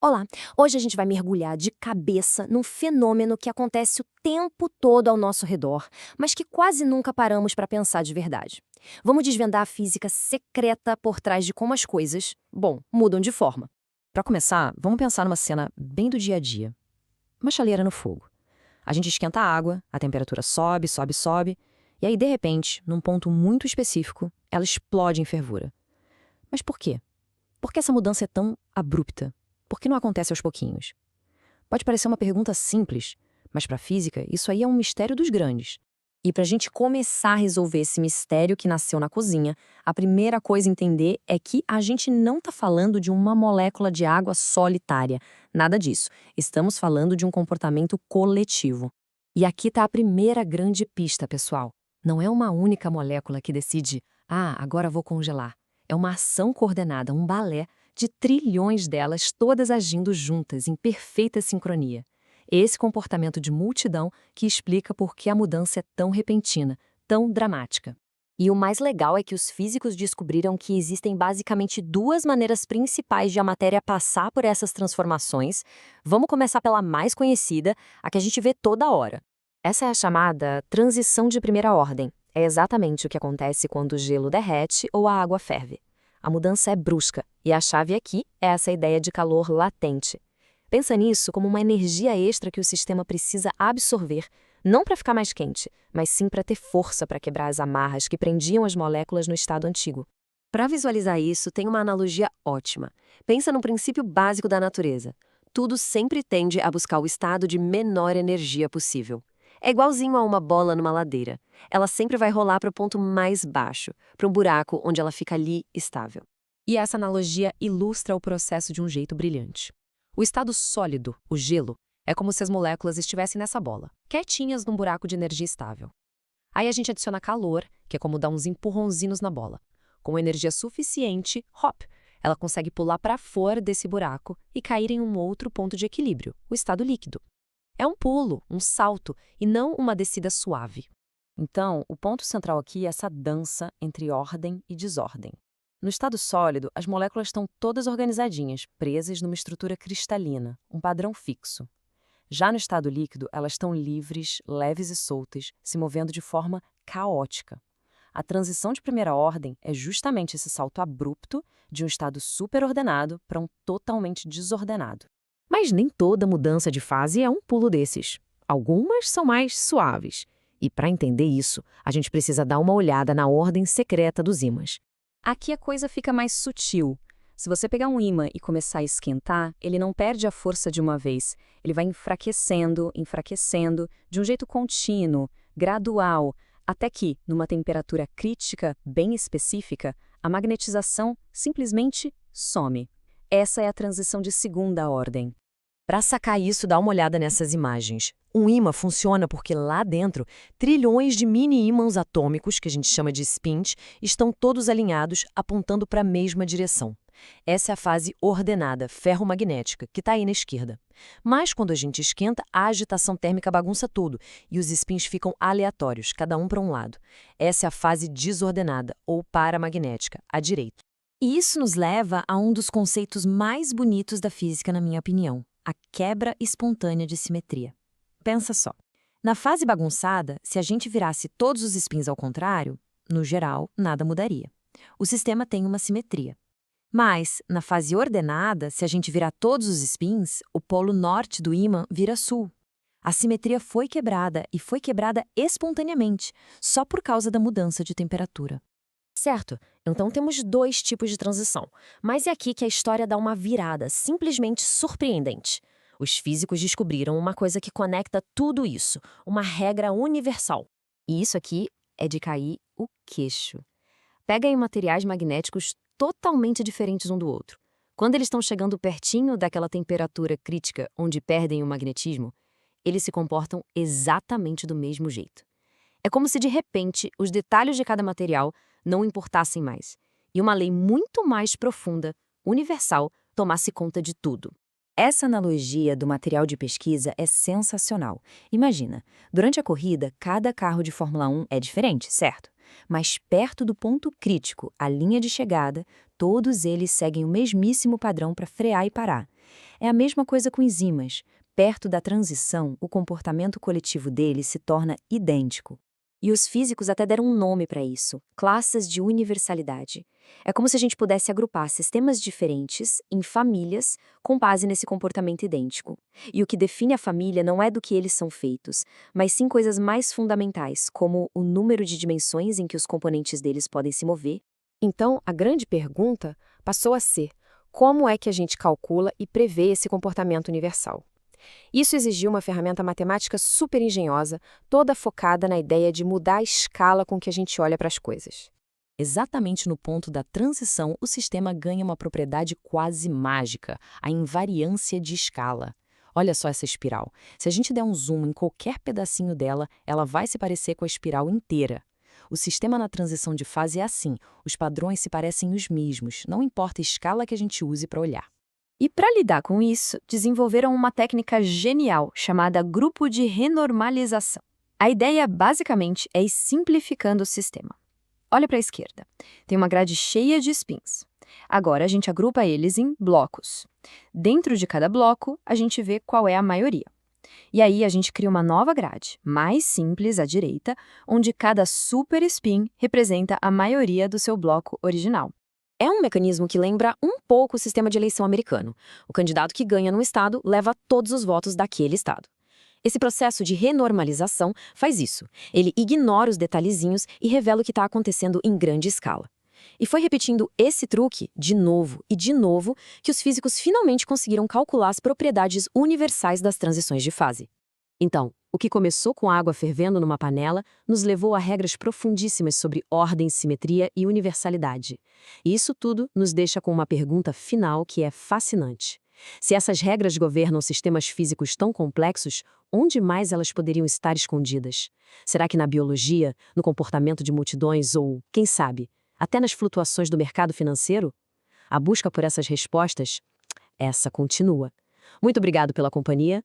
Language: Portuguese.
Olá! Hoje a gente vai mergulhar de cabeça num fenômeno que acontece o tempo todo ao nosso redor, mas que quase nunca paramos para pensar de verdade. Vamos desvendar a física secreta por trás de como as coisas, bom, mudam de forma. Para começar, vamos pensar numa cena bem do dia a dia. Uma chaleira no fogo. A gente esquenta a água, a temperatura sobe, sobe, sobe, e aí, de repente, num ponto muito específico, ela explode em fervura. Mas por quê? Por que essa mudança é tão abrupta? Por que não acontece aos pouquinhos? Pode parecer uma pergunta simples, mas para a física, isso aí é um mistério dos grandes. E para a gente começar a resolver esse mistério que nasceu na cozinha, a primeira coisa a entender é que a gente não está falando de uma molécula de água solitária. Nada disso. Estamos falando de um comportamento coletivo. E aqui está a primeira grande pista, pessoal. Não é uma única molécula que decide, agora vou congelar. É uma ação coordenada, um balé de trilhões delas, todas agindo juntas, em perfeita sincronia. Esse comportamento de multidão que explica por que a mudança é tão repentina, tão dramática. E o mais legal é que os físicos descobriram que existem basicamente duas maneiras principais de a matéria passar por essas transformações. Vamos começar pela mais conhecida, a que a gente vê toda hora. Essa é a chamada transição de primeira ordem. É exatamente o que acontece quando o gelo derrete ou a água ferve. A mudança é brusca, e a chave aqui é essa ideia de calor latente. Pensa nisso como uma energia extra que o sistema precisa absorver, não para ficar mais quente, mas sim para ter força para quebrar as amarras que prendiam as moléculas no estado antigo. Para visualizar isso, tem uma analogia ótima. Pensa no princípio básico da natureza. Tudo sempre tende a buscar o estado de menor energia possível. É igualzinho a uma bola numa ladeira. Ela sempre vai rolar para o ponto mais baixo, para um buraco onde ela fica ali estável. E essa analogia ilustra o processo de um jeito brilhante. O estado sólido, o gelo, é como se as moléculas estivessem nessa bola, quietinhas num buraco de energia estável. Aí a gente adiciona calor, que é como dar uns empurrãozinhos na bola. Com energia suficiente, hop, ela consegue pular para fora desse buraco e cair em um outro ponto de equilíbrio, o estado líquido. É um pulo, um salto, e não uma descida suave. Então, o ponto central aqui é essa dança entre ordem e desordem. No estado sólido, as moléculas estão todas organizadinhas, presas numa estrutura cristalina, um padrão fixo. Já no estado líquido, elas estão livres, leves e soltas, se movendo de forma caótica. A transição de primeira ordem é justamente esse salto abrupto de um estado superordenado para um totalmente desordenado. Mas nem toda mudança de fase é um pulo desses. Algumas são mais suaves. E para entender isso, a gente precisa dar uma olhada na ordem secreta dos ímãs. Aqui a coisa fica mais sutil. Se você pegar um ímã e começar a esquentar, ele não perde a força de uma vez. Ele vai enfraquecendo, enfraquecendo, de um jeito contínuo, gradual, até que, numa temperatura crítica bem específica, a magnetização simplesmente some. Essa é a transição de segunda ordem. Para sacar isso, dá uma olhada nessas imagens. Um ímã funciona porque lá dentro, trilhões de mini-ímãs atômicos, que a gente chama de spins, estão todos alinhados, apontando para a mesma direção. Essa é a fase ordenada, ferromagnética, que está aí na esquerda. Mas quando a gente esquenta, a agitação térmica bagunça tudo e os spins ficam aleatórios, cada um para um lado. Essa é a fase desordenada, ou paramagnética, à direita. E isso nos leva a um dos conceitos mais bonitos da física, na minha opinião: a quebra espontânea de simetria. Pensa só. Na fase bagunçada, se a gente virasse todos os spins ao contrário, no geral, nada mudaria. O sistema tem uma simetria. Mas, na fase ordenada, se a gente virar todos os spins, o polo norte do ímã vira sul. A simetria foi quebrada e foi quebrada espontaneamente, só por causa da mudança de temperatura. Certo, então temos dois tipos de transição. Mas é aqui que a história dá uma virada simplesmente surpreendente. Os físicos descobriram uma coisa que conecta tudo isso, uma regra universal. E isso aqui é de cair o queixo. Pega aí materiais magnéticos totalmente diferentes um do outro. Quando eles estão chegando pertinho daquela temperatura crítica onde perdem o magnetismo, eles se comportam exatamente do mesmo jeito. É como se, de repente, os detalhes de cada material não importassem mais, e uma lei muito mais profunda, universal, tomasse conta de tudo. Essa analogia do material de pesquisa é sensacional. Imagina, durante a corrida, cada carro de Fórmula 1 é diferente, certo? Mas perto do ponto crítico, a linha de chegada, todos eles seguem o mesmíssimo padrão para frear e parar. É a mesma coisa com enzimas. Perto da transição, o comportamento coletivo deles se torna idêntico. E os físicos até deram um nome para isso: classes de universalidade. É como se a gente pudesse agrupar sistemas diferentes em famílias com base nesse comportamento idêntico. E o que define a família não é do que eles são feitos, mas sim coisas mais fundamentais, como o número de dimensões em que os componentes deles podem se mover. Então, a grande pergunta passou a ser: como é que a gente calcula e prevê esse comportamento universal? Isso exigiu uma ferramenta matemática super engenhosa, toda focada na ideia de mudar a escala com que a gente olha para as coisas. Exatamente no ponto da transição, o sistema ganha uma propriedade quase mágica, a invariância de escala. Olha só essa espiral. Se a gente der um zoom em qualquer pedacinho dela, ela vai se parecer com a espiral inteira. O sistema na transição de fase é assim, os padrões se parecem os mesmos, não importa a escala que a gente use para olhar. E para lidar com isso, desenvolveram uma técnica genial chamada grupo de renormalização. A ideia, basicamente, é ir simplificando o sistema. Olha para a esquerda. Tem uma grade cheia de spins. Agora a gente agrupa eles em blocos. Dentro de cada bloco, a gente vê qual é a maioria. E aí a gente cria uma nova grade, mais simples à direita, onde cada super spin representa a maioria do seu bloco original. É um mecanismo que lembra um pouco o sistema de eleição americano. O candidato que ganha num estado leva todos os votos daquele estado. Esse processo de renormalização faz isso. Ele ignora os detalhezinhos e revela o que está acontecendo em grande escala. E foi repetindo esse truque, de novo e de novo, que os físicos finalmente conseguiram calcular as propriedades universais das transições de fase. Então, o que começou com água fervendo numa panela nos levou a regras profundíssimas sobre ordem, simetria e universalidade. E isso tudo nos deixa com uma pergunta final que é fascinante. Se essas regras governam sistemas físicos tão complexos, onde mais elas poderiam estar escondidas? Será que na biologia, no comportamento de multidões ou, quem sabe, até nas flutuações do mercado financeiro? A busca por essas respostas, essa continua. Muito obrigado pela companhia